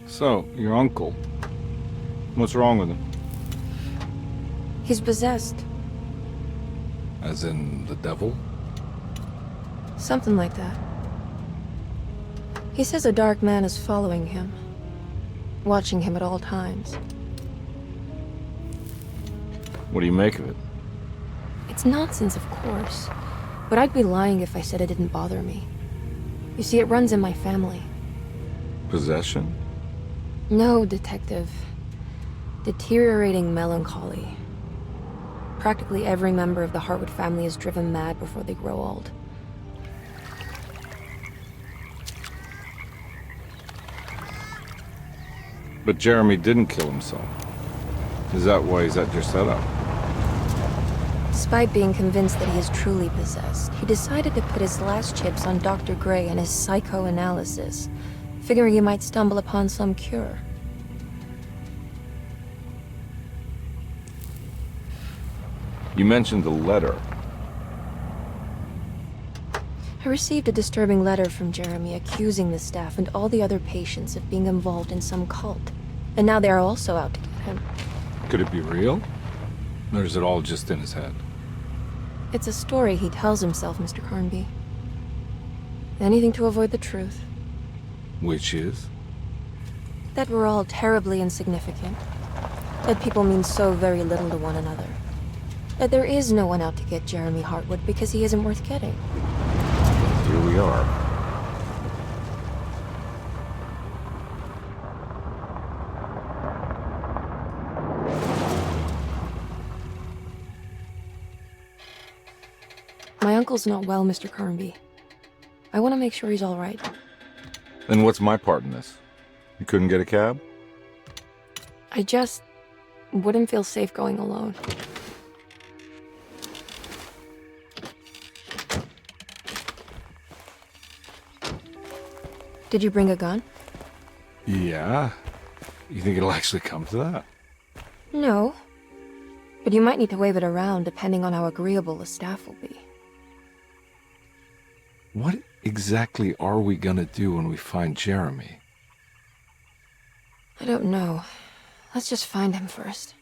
So, your uncle. What's wrong with him? He's possessed. As in the devil? Something like that. He says a dark man is following him, watching him at all times. What do you make of it? It's nonsense, of course, but I'd be lying if I said it didn't bother me. You see, it runs in my family. Possession? No, Detective. Deteriorating melancholy. Practically every member of the Hartwood family is driven mad before they grow old. But Jeremy didn't kill himself. Is that why he's at your setup? Despite being convinced that he is truly possessed, he decided to put his last chips on Dr. Gray and his psychoanalysis, figuring he might stumble upon some cure. You mentioned the letter. I received a disturbing letter from Jeremy accusing the staff and all the other patients of being involved in some cult. And now they are also out to get him. Could it be real? Or is it all just in his head? It's a story he tells himself, Mr. Carnby. Anything to avoid the truth. Which is? That we're all terribly insignificant. That people mean so very little to one another. That there is no one out to get Jeremy Hartwood because he isn't worth getting. Here we are. My uncle's not well, Mr. Carnby. I want to make sure he's all right. Then what's my part in this? You couldn't get a cab? I just wouldn't feel safe going alone. Did you bring a gun? Yeah. You think it'll actually come to that? No. But you might need to wave it around depending on how agreeable the staff will be. What exactly are we gonna do when we find Jeremy? I don't know. Let's just find him first.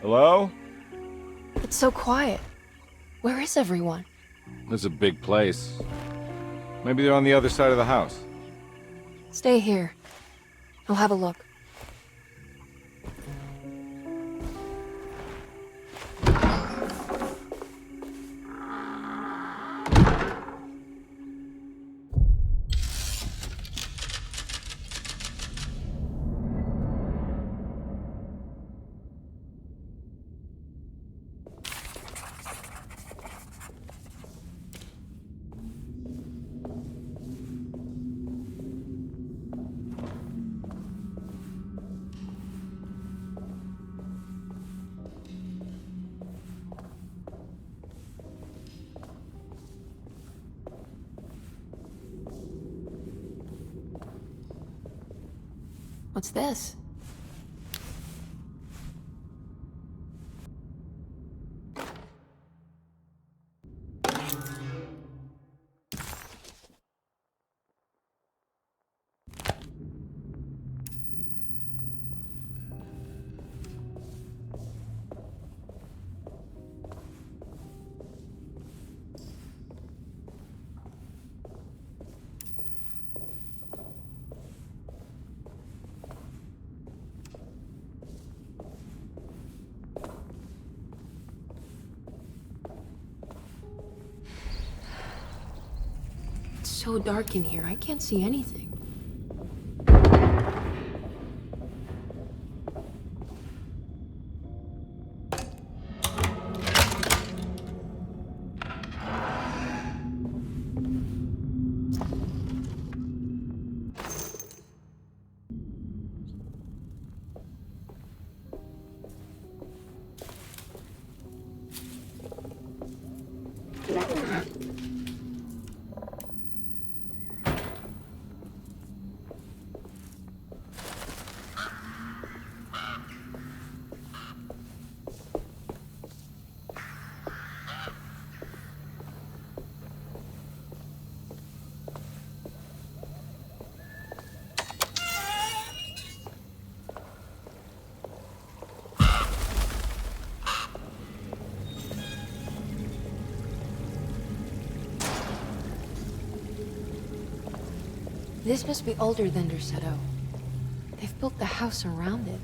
Hello? It's so quiet. Where is everyone? This is a big place. Maybe they're on the other side of the house. Stay here. I'll have a look. What's this? It's so dark in here, I can't see anything. This must be older than Derceto. They've built the house around it.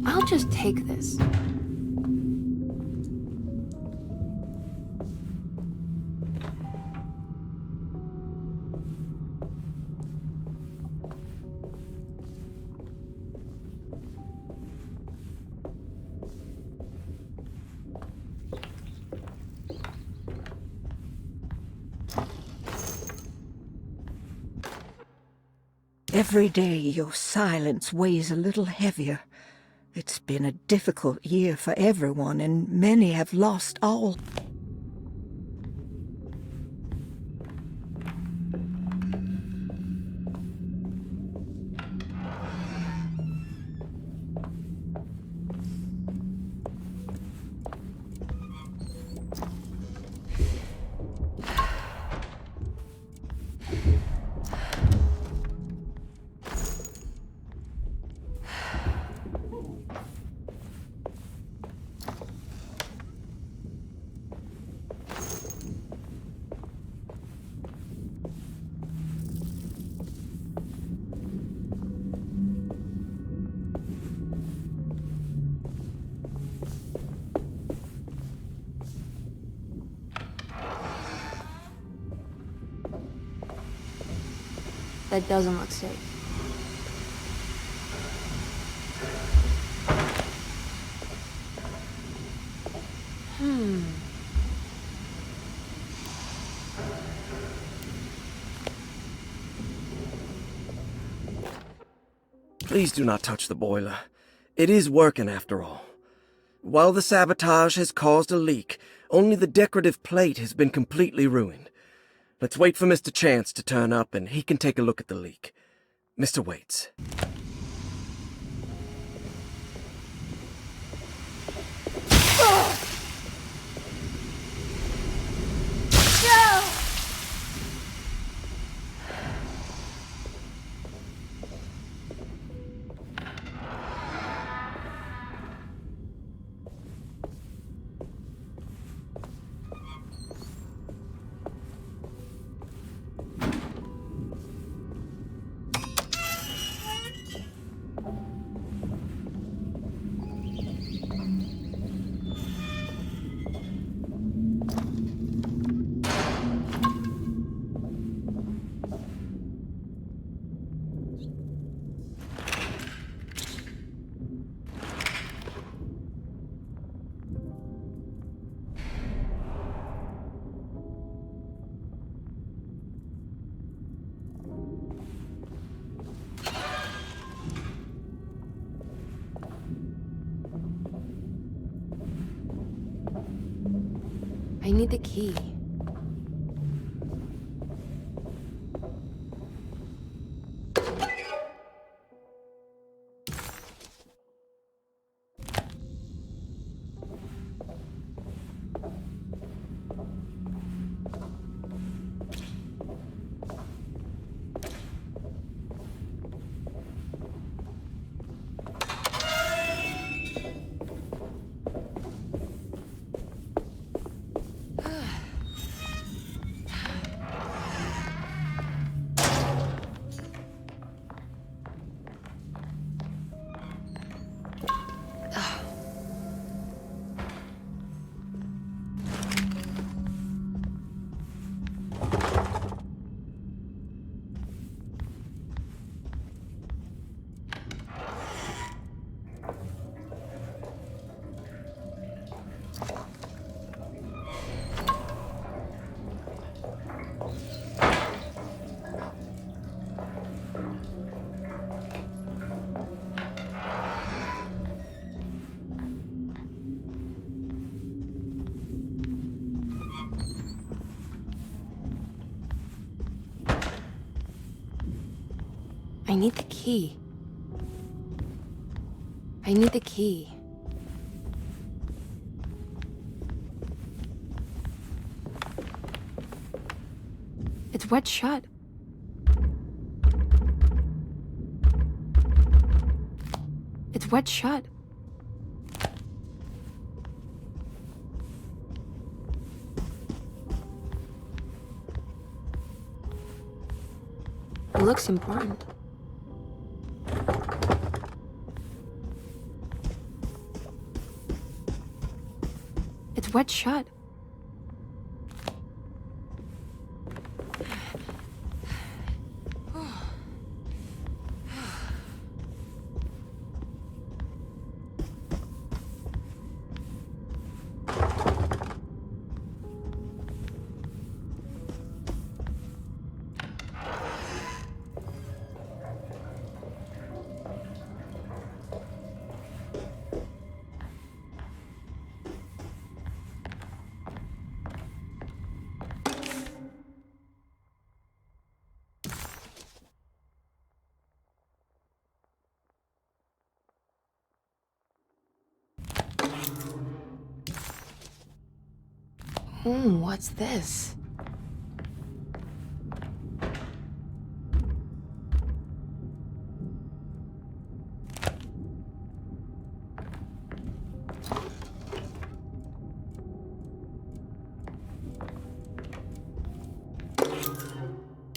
I'll just take this. Every day your silence weighs a little heavier. It's been a difficult year for everyone, and many have lost all. That doesn't look safe. Please do not touch the boiler. It is working after all. While the sabotage has caused a leak, only the decorative plate has been completely ruined. Let's wait for Mr. Chance to turn up and he can take a look at the leak. Mr. Waits. I need the key. I need the key. I need the key. It's wet shut. It's wet shut. It looks important. It's wet shut. What's this?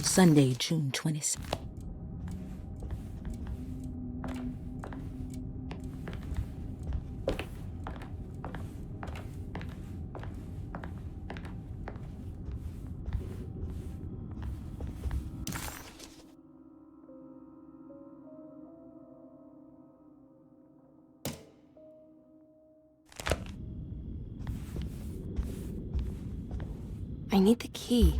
Sunday, June 26th. I need the key.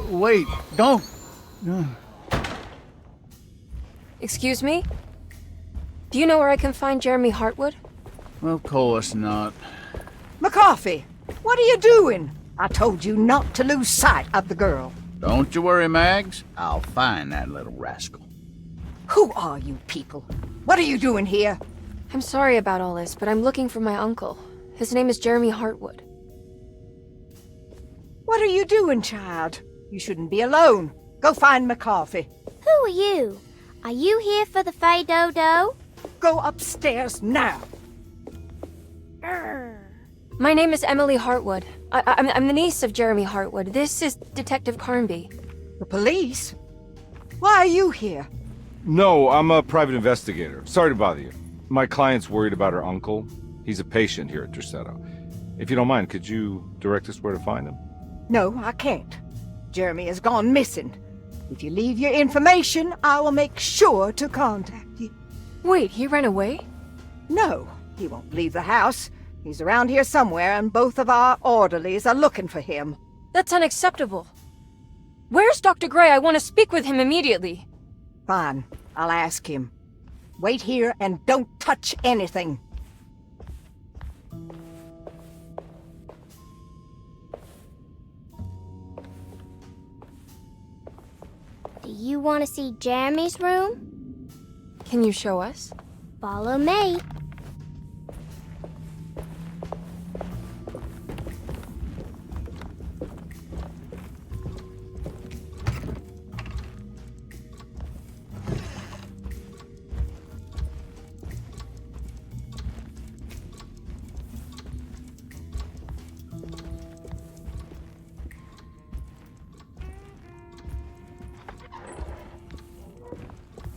Wait, don't. Excuse me? Do you know where I can find Jeremy Hartwood? Of course not. McCarthy, what are you doing? I told you not to lose sight of the girl. Don't you worry, Mags. I'll find that little rascal. Who are you people? What are you doing here? I'm sorry about all this, but I'm looking for my uncle. His name is Jeremy Hartwood. What are you doing, child? You shouldn't be alone. Go find McCarthy. Who are you? Are you here for the Fay Dodo? Go upstairs now. My name is Emily Hartwood. I'm the niece of Jeremy Hartwood. This is Detective Carnby. The police? Why are you here? No, I'm a private investigator. Sorry to bother you. My client's worried about her uncle. He's a patient here at Derceto. If you don't mind, could you direct us where to find him? No, I can't. Jeremy has gone missing. If you leave your information, I will make sure to contact you. Wait, he ran away? No, he won't leave the house. He's around here somewhere, and both of our orderlies are looking for him. That's unacceptable. Where's Dr. Gray? I want to speak with him immediately. Fine, I'll ask him. Wait here and don't touch anything. Do you want to see Jeremy's room? Can you show us? Follow me.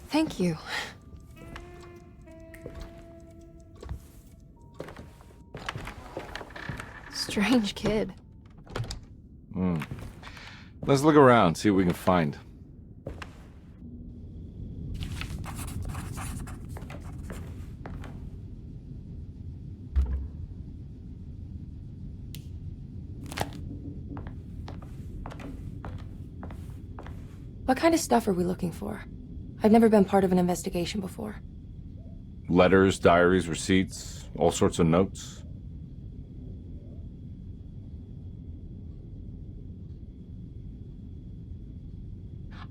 Thank you. Strange kid. Let's look around, see what we can find. What kind of stuff are we looking for? I've never been part of an investigation before. Letters, diaries, receipts, all sorts of notes.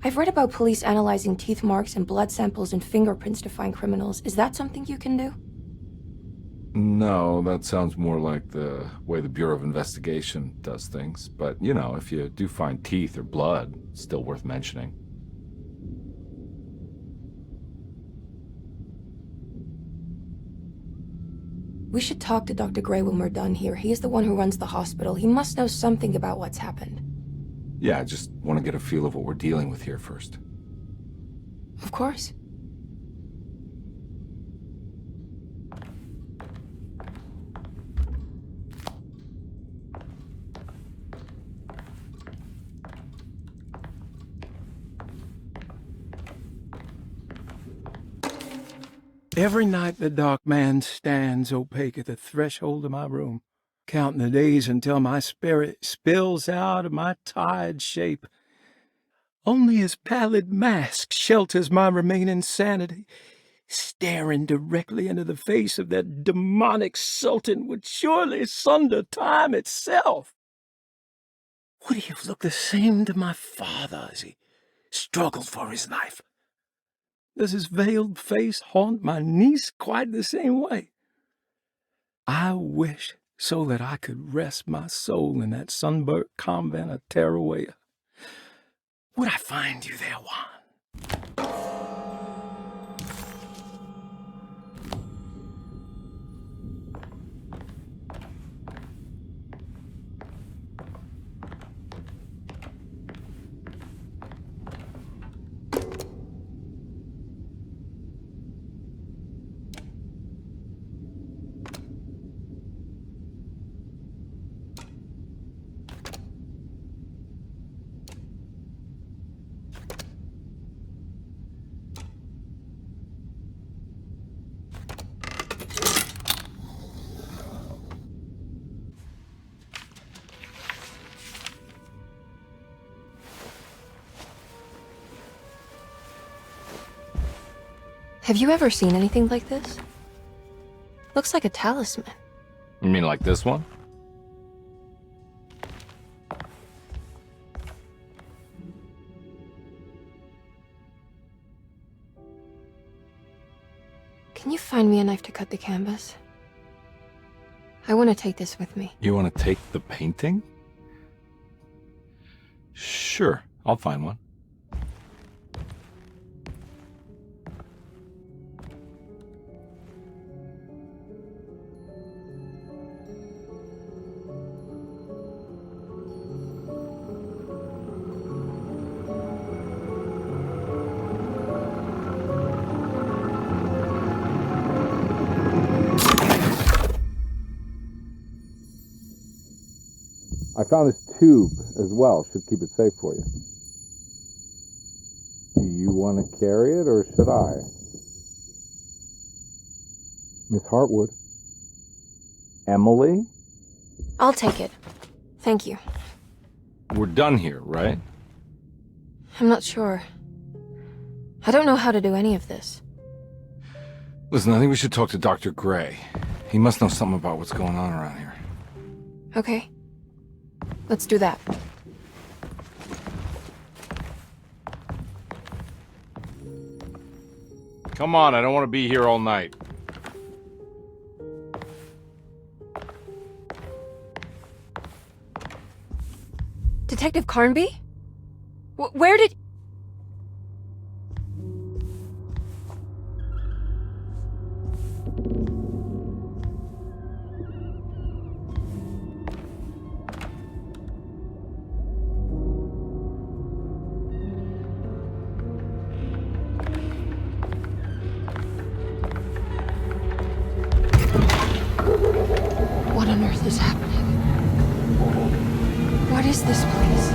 I've read about police analyzing teeth marks and blood samples and fingerprints to find criminals. Is that something you can do? No, that sounds more like the way the Bureau of Investigation does things. But, you know, if you do find teeth or blood, it's still worth mentioning. We should talk to Dr. Gray when we're done here. He is the one who runs the hospital. He must know something about what's happened. Yeah, I just want to get a feel of what we're dealing with here first. Of course. Every night the dark man stands opaque at the threshold of my room, counting the days until my spirit spills out of my tired shape. Only his pallid mask shelters my remaining sanity. Staring directly into the face of that demonic sultan would surely sunder time itself. Would he have looked the same to my father as he struggled for his life? Does his veiled face haunt my niece quite the same way? I wish so that I could rest my soul in that sunburnt convent of Tarawea. Would I find you there, Juan? Have you ever seen anything like this? Looks like a talisman. You mean like this one? Can you find me a knife to cut the canvas? I want to take this with me. You want to take the painting? Sure, I'll find one. I found this tube as well. Should keep it safe for you. Do you want to carry it, or should I? Miss Hartwood? Emily? I'll take it. Thank you. We're done here, right? I'm not sure. I don't know how to do any of this. Listen, I think we should talk to Dr. Gray. He must know something about what's going on around here. Okay. Let's do that. Come on, I don't want to be here all night. Detective Carnby? Where did... is happening? What is this place?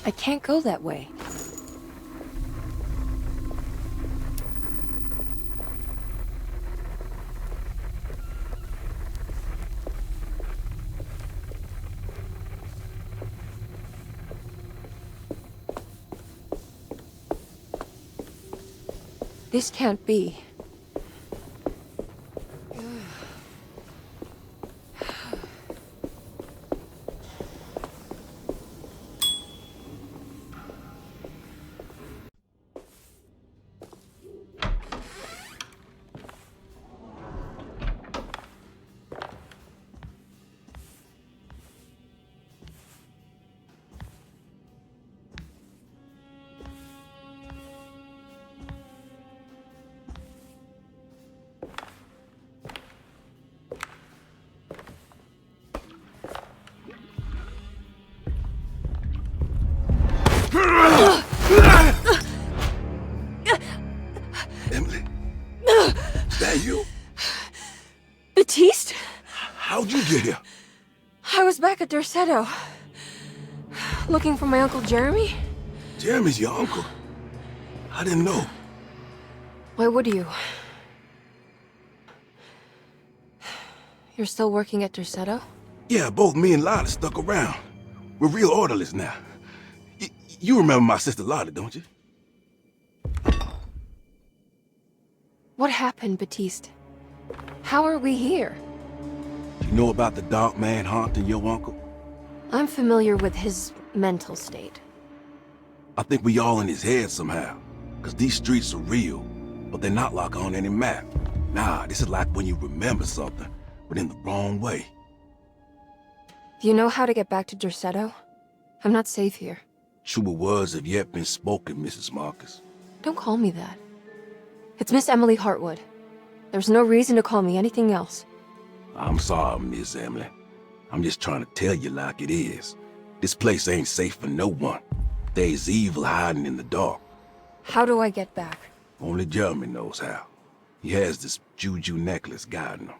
I can't go that way. This can't be. Emily? Is that you? Baptiste? How'd you get here? I was back at Dorsetto. Looking for my Uncle Jeremy? Jeremy's your uncle. I didn't know. Why would you? You're still working at Dorsetto? Yeah, both me and Lottie stuck around. We're real orderlies now. You remember my sister Lottie, don't you? What happened, Baptiste? How are we here? You know about the dark man haunting your uncle? I'm familiar with his mental state. I think we all in his head somehow. Cause these streets are real, but they're not like on any map. Nah, this is like when you remember something, but in the wrong way. Do you know how to get back to Dorsetto? I'm not safe here. Truer words have yet been spoken, Mrs. Marcus. Don't call me that. It's Miss Emily Hartwood. There's no reason to call me anything else. I'm sorry, Miss Emily. I'm just trying to tell you like it is. This place ain't safe for no one. There's evil hiding in the dark. How do I get back? Only Jeremy knows how. He has this juju necklace guiding him.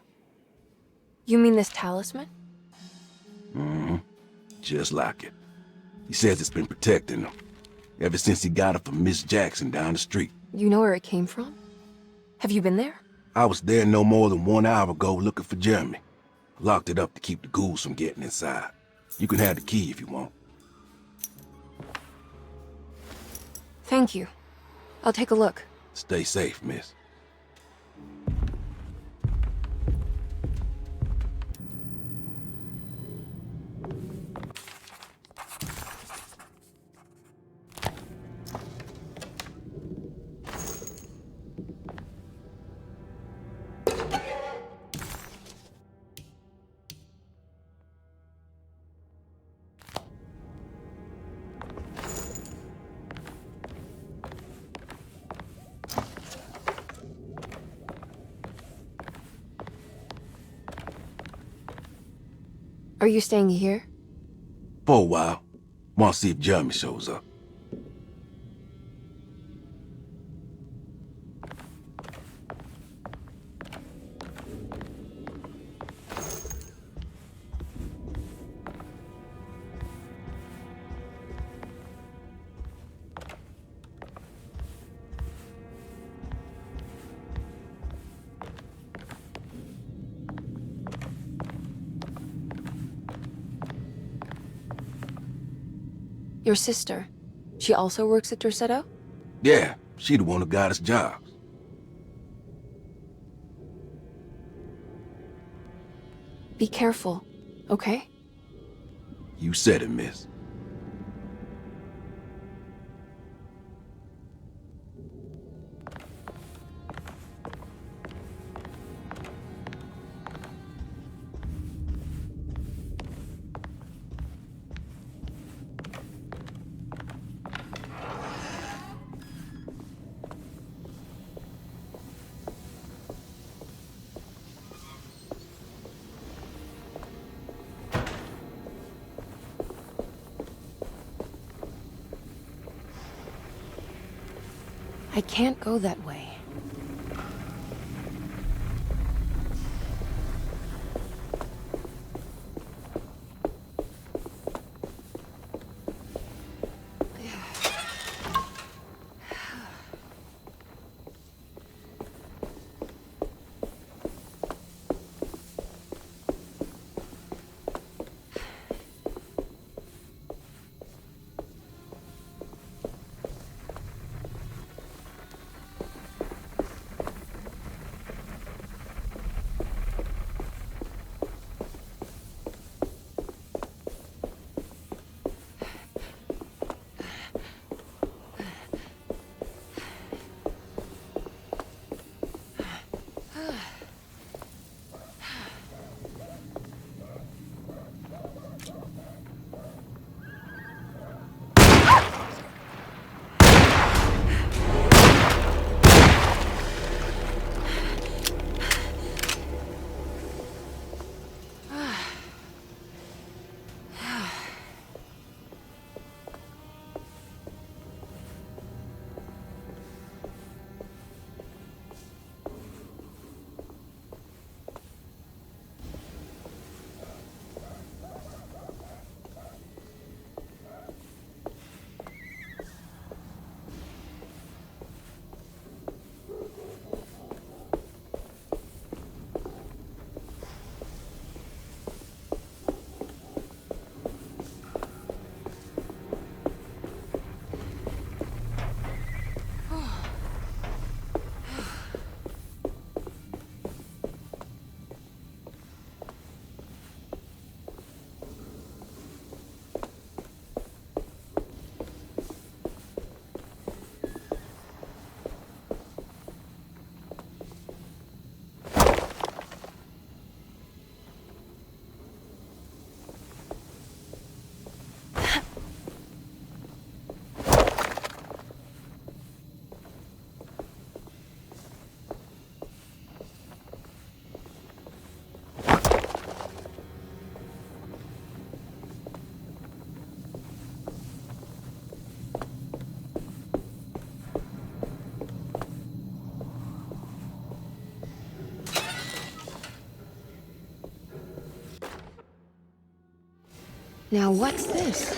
You mean this talisman? Mm-hmm. Just like it. He says it's been protecting him ever since he got it from Miss Jackson down the street. You know where it came from? Have you been there? I was there no more than 1 hour ago looking for Jeremy. Locked it up to keep the ghouls from getting inside. You can have the key if you want. Thank you. I'll take a look. Stay safe, miss. Are you staying here? For a while. Want to see if Jeremy shows up. Your sister. She also works at Dorsetto? Yeah, she the one who got us jobs. Be careful, okay? You said it, miss. I can't go that way. Now what's this?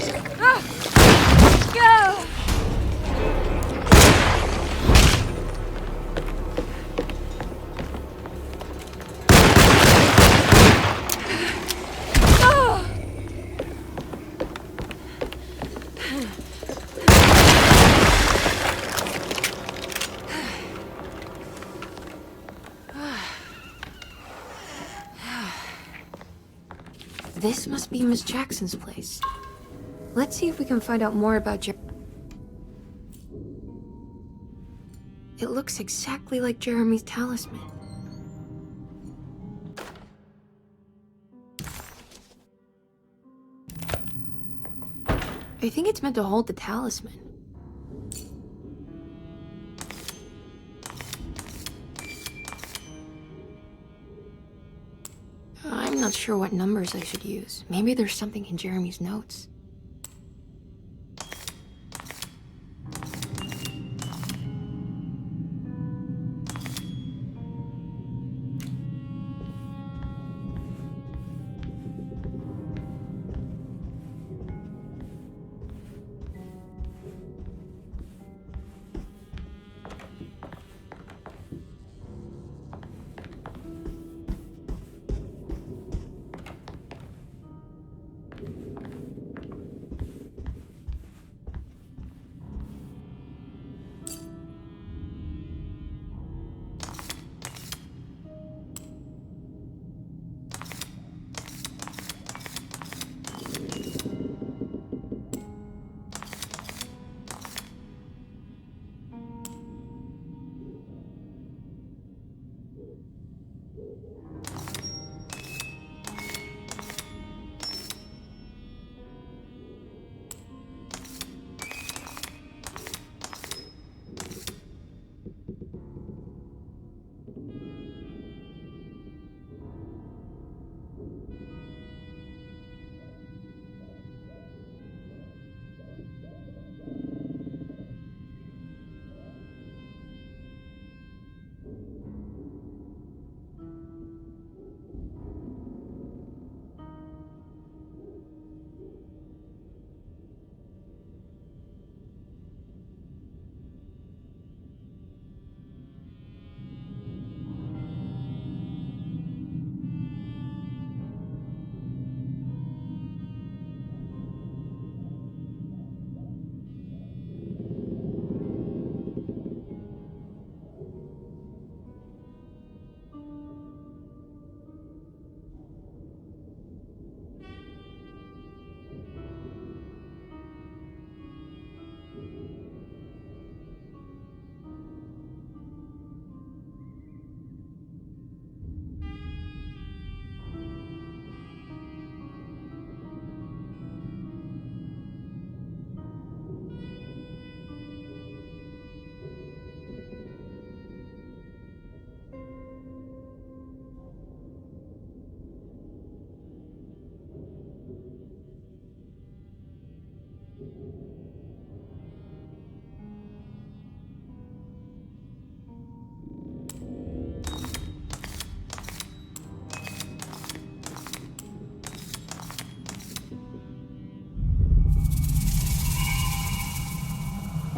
Go! This must be Miss Jackson's place. Let's see if we can find out more about It looks exactly like Jeremy's talisman. I think it's meant to hold the talisman. I'm not sure what numbers I should use. Maybe there's something in Jeremy's notes.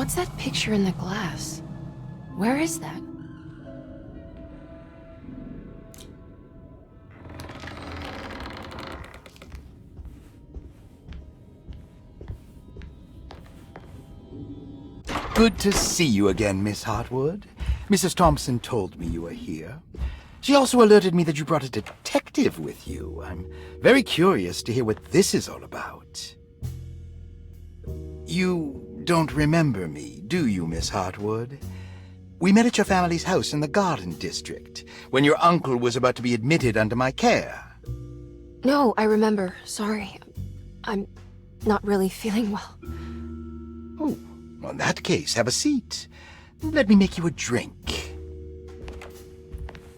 What's that picture in the glass? Where is that? Good to see you again, Miss Hartwood. Mrs. Thompson told me you were here. She also alerted me that you brought a detective with you. I'm very curious to hear what this is all about. You don't remember me, do you, Miss Hartwood? We met at your family's house in the Garden District, when your uncle was about to be admitted under my care. No, I remember. Sorry. I'm not really feeling well. Oh, well, in that case, have a seat. Let me make you a drink.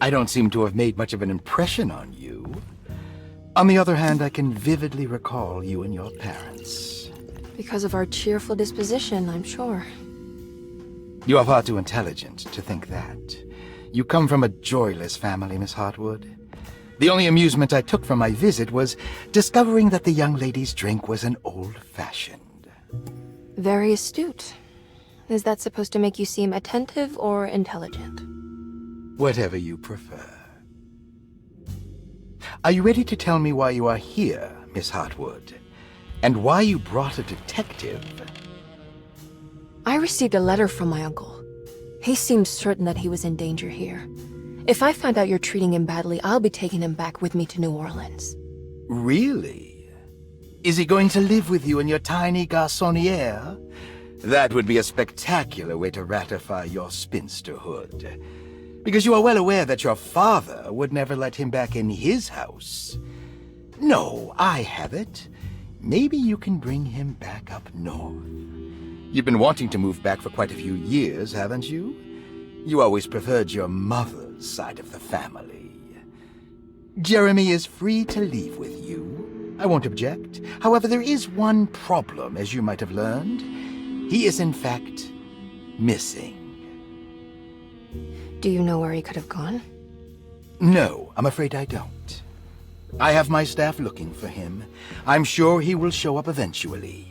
I don't seem to have made much of an impression on you. On the other hand, I can vividly recall you and your parents. Because of our cheerful disposition, I'm sure. You are far too intelligent to think that. You come from a joyless family, Miss Hartwood. The only amusement I took from my visit was discovering that the young lady's drink was an old-fashioned. Very astute. Is that supposed to make you seem attentive or intelligent? Whatever you prefer. Are you ready to tell me why you are here, Miss Hartwood? And why you brought a detective? I received a letter from my uncle. He seems certain that he was in danger here. If I find out you're treating him badly, I'll be taking him back with me to New Orleans. Really? Is he going to live with you in your tiny garçonniere? That would be a spectacular way to ratify your spinsterhood. Because you are well aware that your father would never let him back in his house. No, I have it. Maybe you can bring him back up north. You've been wanting to move back for quite a few years, haven't you? You always preferred your mother's side of the family. Jeremy is free to leave with you. I won't object. However, there is one problem, as you might have learned. He is, in fact, missing. Do you know where he could have gone? No, I'm afraid I don't. I have my staff looking for him. I'm sure he will show up eventually,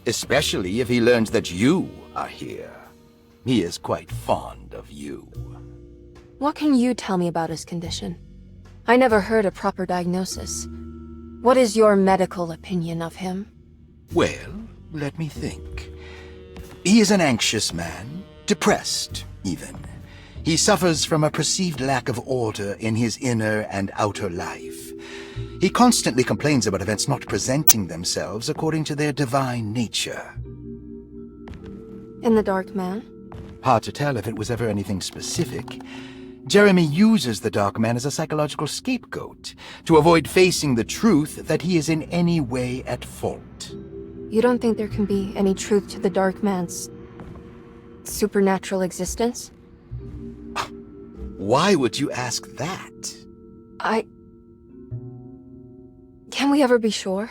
especially if he learns that you are here. He is quite fond of you. What can you tell me about his condition? I never heard a proper diagnosis. What is your medical opinion of him? Well, let me think. He is an anxious man, depressed, even. He suffers from a perceived lack of order in his inner and outer life. He constantly complains about events not presenting themselves according to their divine nature. And the Dark Man? Hard to tell if it was ever anything specific. Jeremy uses the Dark Man as a psychological scapegoat to avoid facing the truth that he is in any way at fault. You don't think there can be any truth to the Dark Man's supernatural existence? Why would you ask that? Can we ever be sure?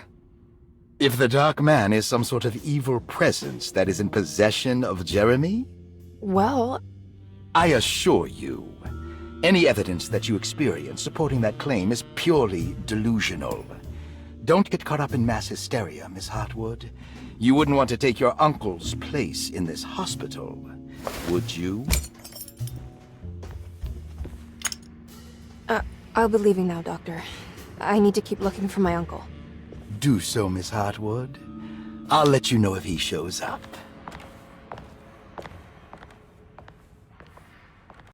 If the Dark Man is some sort of evil presence that is in possession of Jeremy? Well, I assure you, any evidence that you experience supporting that claim is purely delusional. Don't get caught up in mass hysteria, Miss Hartwood. You wouldn't want to take your uncle's place in this hospital, would you? I'll be leaving now, Doctor. I need to keep looking for my uncle. Do so, Miss Hartwood. I'll let you know if he shows up.